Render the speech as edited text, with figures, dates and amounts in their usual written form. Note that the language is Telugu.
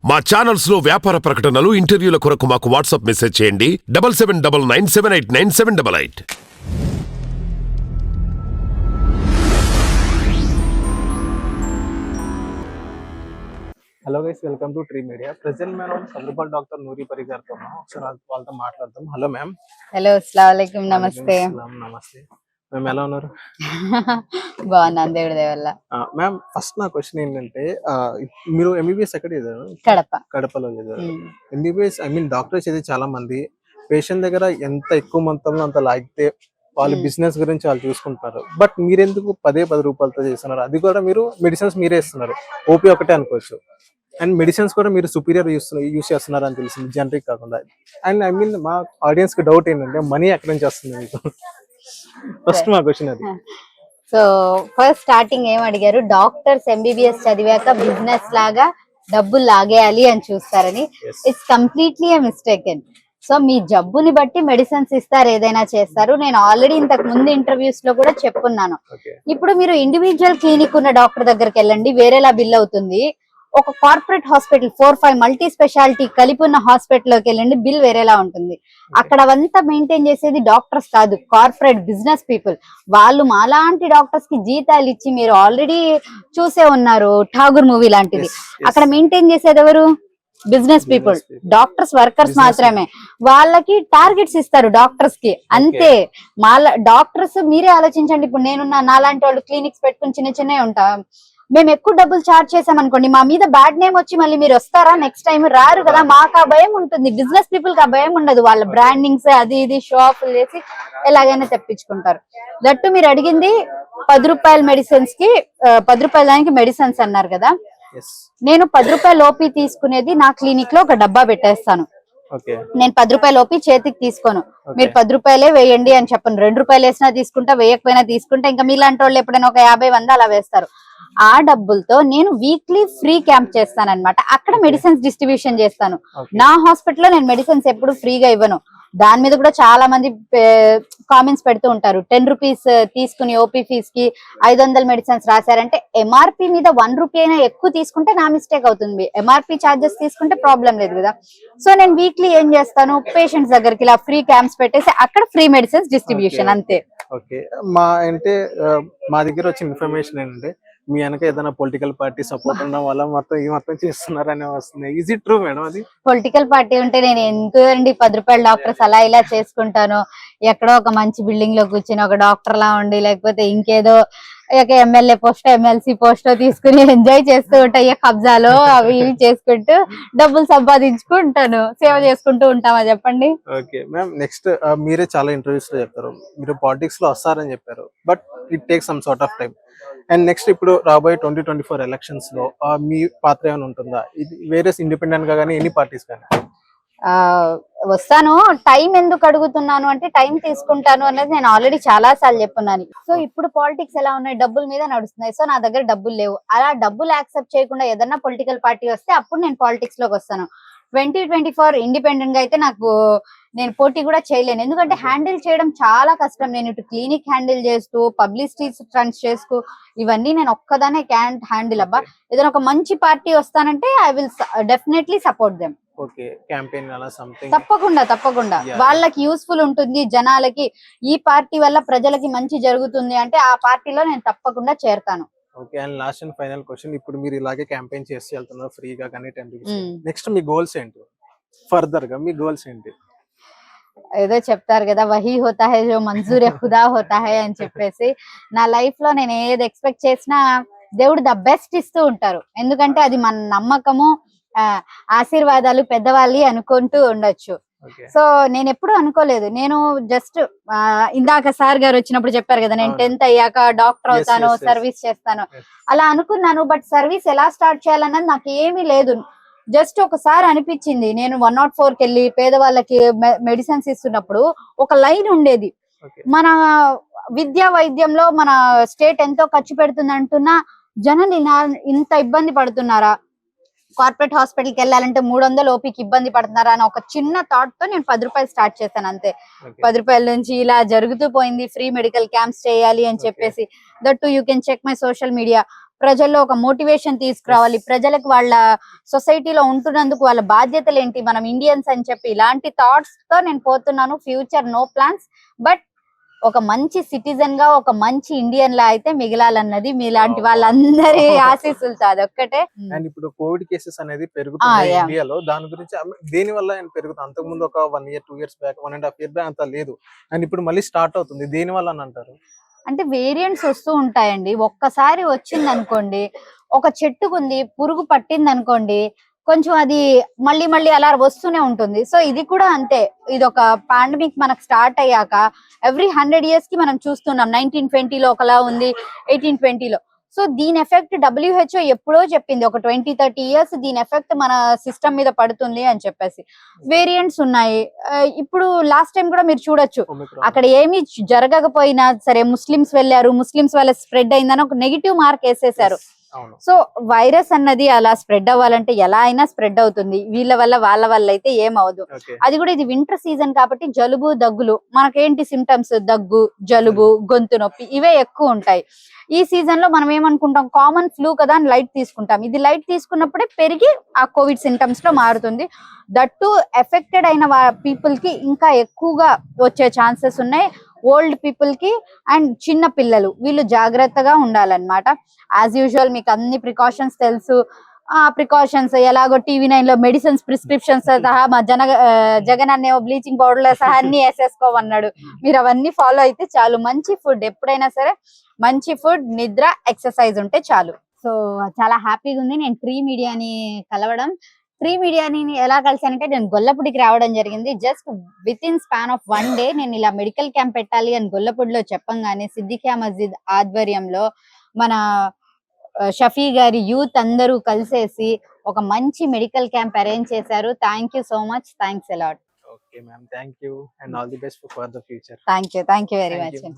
మా ఛానల్స్ లో వ్యాపార ప్రకటనలు, ఇంటర్వ్యూల కొరకు మాకు వాట్సాప్ మెసేజ్ చేయండి 7799789788. Hello guys, welcome to tree media. Present మనం సదరుపల్ డాక్టర్ నూరి పరి గారితో ఉన్నాం. ఒకసారి వాళ్ళతో మాట్లాడదాం. Hello ma'am. హలో, అస్సలాముఅలైకుం. నమస్తే. నమస్తే మ్యామ్, ఎలా ఉన్నారు? బాగున్నాను, దేవుడి దయ వల్ల. మ్యామ్, ఫస్ట్ నా క్వశ్చన్ ఏంటంటే, మీరు ఎంబీబీఎస్ ఎక్కడ చదివారు? కడపలో చదివారు. ఎంబీబీఎస్ డాక్టర్స్ చదివి చాలా మంది పేషెంట్ దగ్గర ఎంత ఎక్కువ మొత్తంలో అంత లాగితే వాళ్ళు బిజినెస్ గురించి వాళ్ళు చూసుకుంటారు. బట్ మీరెందుకు 10 రూపాయలతో చేస్తున్నారు? అది కూడా మీరు మెడిసిన్స్ మీరే ఇస్తున్నారు. ఓపీ ఒకటే అనుకోవచ్చు. అండ్ మెడిసిన్స్ కూడా మీరు సుపీరియర్ యూస్ చేస్తున్నారు అని తెలిసింది, జనరిక్ కాకుండా. అండ్ మా ఆడియన్స్ కి డౌట్ ఏంటంటే, మనీ ఎక్కడి నుంచి వస్తుంది మీకు? ఫస్ట్ మా క్వశ్చన్ అది. సో ఫస్ట్ స్టార్టింగ్ ఏం అడిగారు, డాక్టర్స్ ఎంబీబీఎస్ చదివాక బిజినెస్ లాగా డబ్బులు లాగేయాలి అని చూస్తారని. It's completely a mistake. So మీ జబ్బుని బట్టి మెడిసిన్స్ ఇస్తారు, ఏదైనా చేస్తారు. నేను ఆల్రెడీ ఇంతకు ముందు ఇంటర్వ్యూస్ లో కూడా చెప్పున్నాను. ఇప్పుడు మీరు ఇండివిజువల్ క్లినిక్ ఉన్న డాక్టర్ దగ్గరికి వెళ్ళండి, వేరేలా బిల్ అవుతుంది. ఒక కార్పొరేట్ హాస్పిటల్ 4-5 మల్టీ స్పెషాలిటీ కలిపి ఉన్న హాస్పిటల్లోకి వెళ్ళండి, బిల్ వేరేలా ఉంటుంది. అక్కడ అంతా మెయింటైన్ చేసేది డాక్టర్స్ కాదు, కార్పొరేట్ బిజినెస్ పీపుల్. వాళ్ళు మాలాంటి డాక్టర్స్ కి జీతాలు ఇచ్చి, మీరు ఆల్రెడీ చూసే ఉన్నారు ఠాగూర్ మూవీ లాంటిది. అక్కడ మెయింటైన్ చేసేది ఎవరు? Business people. డాక్టర్స్ వర్కర్స్ మాత్రమే. వాళ్ళకి టార్గెట్స్ ఇస్తారు డాక్టర్స్ కి, అంతే. డాక్టర్స్ మీరే ఆలోచించండి. ఇప్పుడు నేనున్నా, నాలాంటి వాళ్ళు క్లినిక్స్ పెట్టుకుని చిన్న చిన్నవి ఉంటాం. మేము ఎక్కువ డబ్బులు చార్జ్ చేసాం అనుకోండి, మా మీద బ్యాడ్ నేమ్ వచ్చి మళ్ళీ మీరు వస్తారా? నెక్స్ట్ టైం రారు కదా. మాకు ఆ భయం ఉంటుంది, బిజినెస్ పీపుల్ కి ఆ భయం ఉండదు. వాళ్ళ బ్రాండింగ్స్ అది ఇది షో ఆఫ్ చేసి ఎలాగైనా తెప్పించుకుంటారు. దట్టు మీరు అడిగింది 10 రూపాయల మెడిసిన్స్ కి 10 రూపాయల దానికి మెడిసిన్స్ అన్నారు కదా. నేను 10 రూపాయల ఓపీ తీసుకునేది నా క్లినిక్ లో ఒక డబ్బా పెట్టేస్తాను. నేను 10 రూపాయల ఓపీ చేతికి తీసుకోను. మీరు 10 రూపాయలే వేయండి అని చెప్పను. 2 రూపాయలు వేసినా తీసుకుంటా, వేయకపోయినా తీసుకుంటా. ఇంకా మీలాంటి వాళ్ళు ఎప్పుడైనా ఒక 50-100 అలా వేస్తారు. ఆ డబ్బులతో నేను వీక్లీ ఫ్రీ క్యాంప్ చేస్తాను అనమాట. అక్కడ మెడిసిన్స్ డిస్ట్రిబ్యూషన్ చేస్తాను. నా హాస్పిటల్లో నేను మెడిసిన్స్ ఎప్పుడు ఫ్రీగా ఇవ్వను. దాని మీద కూడా చాలా మంది కామెంట్స్ పెడుతూ ఉంటారు. 10 రూపీస్ తీసుకుని ఓపీ ఫీజ్ కి 500 మెడిసిన్స్ రాశారంటే, ఎంఆర్పి మీద 1 రూపీ అయినా ఎక్కువ తీసుకుంటే నా మిస్టేక్ అవుతుంది. ఎంఆర్పి ఛార్జెస్ తీసుకుంటే ప్రాబ్లం లేదు కదా. సో నేను వీక్లీ ఏం చేస్తాను, పేషెంట్స్ దగ్గరికి ఇలా ఫ్రీ క్యాంప్స్ పెట్టేసి అక్కడ ఫ్రీ మెడిసిన్స్ డిస్ట్రిబ్యూషన్, అంతే. ఓకే, మా దగ్గర వచ్చిన ఇన్ఫర్మేషన్ ఏంటంటే, మీ వెనక ఏదైనా పొలిటికల్ పార్టీ సపోర్ట్ ఉండడం వల్ల మొత్తం చేస్తున్నారనే వస్తుంది. Is it true madam? అది పొలిటికల్ పార్టీ ఉంటే నేను ఎందుకండి 10 రూపాయల డాక్టర్స్ అలా ఇలా చేసుకుంటాను. ఎక్కడో ఒక మంచి బిల్డింగ్ లో కూర్చుని ఒక డాక్టర్ లా ఉండి, లేకపోతే ఇంకేదో ఎమ్మెల్యే పోస్టో ఎమ్మెల్సీ పోస్టో తీసుకుని ఎంజాయ్ చేస్తూ ఉంటాయి, కబ్జాలో అవి ఇవి చేసుకుంటూ డబ్బులు సంపాదించుకుంటాను, సేవ చేసుకుంటూ ఉంటామా చెప్పండి. ఓకే మ్యామ్, నెక్స్ట్ మీరే చాలా ఇంటర్వ్యూస్ లో చెప్తారు, మీరు పాలిటిక్స్ లో వస్తారని చెప్పారు. But it take some sort of time. And next ఇప్పుడు రాబోయే 2024 ఎలక్షన్స్ లో మీ పాత్ర ఏమైనా ఉంటుందా? ఇది వేరే ఇండిపెండెంట్ గా కానీ ఎనీ పార్టీస్ కానీ? వస్తాను. టైం ఎందుకు అడుగుతున్నాను అంటే, టైం తీసుకుంటాను అనేది నేను ఆల్రెడీ చాలా సార్లు చెప్పున్నాను. సో ఇప్పుడు పాలిటిక్స్ ఎలా ఉన్నాయి, డబ్బుల మీద నడుస్తున్నాయి. సో నా దగ్గర డబ్బులు లేవు. అలా డబ్బులు యాక్సెప్ట్ చేయకుండా ఏదన్నా పొలిటికల్ పార్టీ వస్తే అప్పుడు నేను పాలిటిక్స్ లోకి వస్తాను. 2024 ఇండిపెండెంట్ గా అయితే నేను పోటీ కూడా చేయలేను. ఎందుకంటే హ్యాండిల్ చేయడం చాలా కష్టం. నేను ఇటు క్లినిక్ హ్యాండిల్ చేస్తూ, పబ్లిసిటీ స్టంట్స్ చేస్తూ, ఇవన్నీ నేను ఒక్కదానే క్యాన్ హ్యాండిల్. అబ్బా, ఏదైనా ఒక మంచి పార్టీ వస్తానంటే I will definitely support them. తప్పకుండా వాళ్ళకి యూస్ఫుల్ ఉంటుంది, జనాలకి ఈ పార్టీ వల్ల ప్రజలకి మంచి జరుగుతుంది అంటే ఆ పార్టీలో నేను తప్పకుండా చేరతాను. Okay, and last and final question. ఇప్పుడు మీరు ఇలాగే క్యాంపెయిన్ చేసి వెళ్తున్నారు ఫ్రీగా కానీ 10 రూపీస్. నెక్స్ట్ మీ గోల్స్ ఏంటి? ఫర్దర్ గా మీ గోల్స్ ఏంటి? ఏదో చెప్తారు కదా, వహీ హోతా హై జో మంజూర్ ఖుదా హోతా హై అని చెప్పేసి. నా లైఫ్ లో నేను ఏది ఎక్స్పెక్ట్ చేసినా దేవుడు ద బెస్ట్ ఇస్తూ ఉంటారు. ఎందుకంటే అది మన నమ్మకము, ఆశీర్వాదాలు పెద్దవాళ్ళి అనుకుంటూ ఉండొచ్చు. సో నేను ఎప్పుడు అనుకోలేదు. నేను జస్ట్ ఇందాక సార్ గారు వచ్చినప్పుడు చెప్పారు కదా, నేను 10th అయ్యాక డాక్టర్ అవుతాను, సర్వీస్ చేస్తాను అలా అనుకున్నాను. బట్ సర్వీస్ ఎలా స్టార్ట్ చేయాలన్నది నాకు ఏమీ లేదు. జస్ట్ ఒకసారి అనిపించింది, నేను 104కి వెళ్ళి పేదవాళ్ళకి మెడిసిన్స్ ఇస్తున్నప్పుడు ఒక లైన్ ఉండేది, మన విద్యా వైద్యంలో మన స్టేట్ ఎంతో ఖర్చు పెడుతుంది అంటున్నా, జనాలు ఇంత ఇబ్బంది పడుతున్నారా? కార్పొరేట్ హాస్పిటల్కి వెళ్ళాలంటే 300 ఓపీకి ఇబ్బంది పడుతున్నారా అని ఒక చిన్న థాట్ తో నేను 10 రూపాయలు స్టార్ట్ చేశాను, అంతే. 10 రూపాయల నుంచి ఇలా జరుగుతూ పోయింది. ఫ్రీ మెడికల్ క్యాంప్స్ చేయాలి అని చెప్పేసి. That to you can check my social media. ప్రజల్లో ఒక మోటివేషన్ తీసుకురావాలి, ప్రజలకు వాళ్ళ సొసైటీలో ఉంటున్నందుకు వాళ్ళ బాధ్యతలు ఏంటి, మనం ఇండియన్స్ అని చెప్పి ఇలాంటి థాట్స్ తో నేను పోతున్నాను. ఫ్యూచర్ నో ప్లాన్స్, బట్ ఒక మంచి సిటిజన్ గా ఒక మంచి ఇండియన్ లా అయితే మిగిలాలన్నది మీలాంటి వాళ్ళందరి ఆశీస్సులతో, అదొక్కటే. అండ్ ఇప్పుడు కోవిడ్ కేసెస్ అనేది పెరుగుతున్నాయి yeah. ఇండియాలో. దాని గురించి దేని వల్ల ఆయన పెరుగుతుంది? అంతకు ముందు ఒక 1 year 2 years back 1.5 year back అంత లేదు, అండ్ ఇప్పుడు మళ్ళీ స్టార్ట్ అవుతుంది. దేని వల్ల అని అంటారు? అంటే వేరియంట్స్ వస్తూ ఉంటాయండి. ఒక్కసారి వచ్చింది అనుకోండి, ఒక చెట్టుకుంది పురుగు పట్టింది అనుకోండి, కొంచెం అది మళ్ళీ మళ్ళీ అలా వస్తూనే ఉంటుంది. సో ఇది కూడా అంతే, ఇది ఒక పాండమిక్ మనకు స్టార్ట్ అయ్యాక ఎవ్రీ 100 years కి మనం చూస్తున్నాం. 1920లో ఒకలా ఉంది, 1820లో. సో దీని ఎఫెక్ట్ WHO ఎప్పుడో చెప్పింది, ఒక 20-30 years దీని ఎఫెక్ట్ మన సిస్టమ్ మీద పడుతుంది అని చెప్పేసి. వేరియంట్స్ ఉన్నాయి. ఇప్పుడు లాస్ట్ టైం కూడా మీరు చూడొచ్చు, అక్కడ ఏమీ జరగకపోయినా సరే ముస్లిమ్స్ వెళ్ళారు, ముస్లిమ్స్ వల్ల స్ప్రెడ్ అయిందని ఒక నెగిటివ్ మార్క్ వేసేసారు. సో వైరస్ అన్నది అలా స్ప్రెడ్ అవ్వాలంటే ఎలా అయినా స్ప్రెడ్ అవుతుంది, వీళ్ళ వల్ల వాళ్ళ వల్ల అయితే ఏమవదు. అది కూడా ఇది వింటర్ సీజన్ కాబట్టి జలుబు దగ్గులు, మనకేంటి సిమ్టమ్స్, దగ్గు, జలుబు, గొంతు నొప్పి ఇవే ఎక్కువ ఉంటాయి. ఈ సీజన్ లో మనం ఏమనుకుంటాం, కామన్ ఫ్లూ కదా అని లైట్ తీసుకుంటాం. ఇది లైట్ తీసుకున్నప్పుడే పెరిగి ఆ కోవిడ్ సిమ్టమ్స్ లో మారుతుంది. దట్టు ఎఫెక్టెడ్ అయిన పీపుల్ కి ఇంకా ఎక్కువగా వచ్చే ఛాన్సెస్ ఉన్నాయి. ఓల్డ్ పీపుల్ కి అండ్ చిన్న పిల్లలు వీళ్ళు జాగ్రత్తగా ఉండాలన్నమాట. యాజ్ యూజువల్ మీకు అన్ని ప్రికాషన్స్ తెలుసు. ఆ ప్రికాషన్స్ ఎలాగో TV9 లో మెడిసిన్స్ ప్రిస్క్రిప్షన్స్ సహా మా జగన్ అనే బ్లీచింగ్ పౌడర్ సహా అన్ని వేసేసుకోమన్నాడు. మీరు అవన్నీ ఫాలో అయితే చాలు. మంచి ఫుడ్, ఎప్పుడైనా సరే మంచి ఫుడ్, నిద్ర, ఎక్సర్సైజ్ ఉంటే చాలు. సో చాలా హ్యాపీగా ఉంది నేను ట్రీ మీడియాని కలవడం. ట్రీ మీడియాని ఎలా కలిసానంటే, నేను గొల్లపూడికి రావడం జరిగింది. Just with in span of 1 day నేను ఇలా మెడికల్ క్యాంప్ పెట్టాలి అని గొల్లపూడిలో చెప్పంగానే సిద్దికియా మస్జిద్ ఆధ్వర్యంలో మన షఫీ గారి యూత్ అందరూ కలిసేసి ఒక మంచి మెడికల్ క్యాంప్ అరేంజ్ చేశారు. Thank you so much, thanks a lot. Okay ma'am, thank you and all the best for the future. Thank you very much.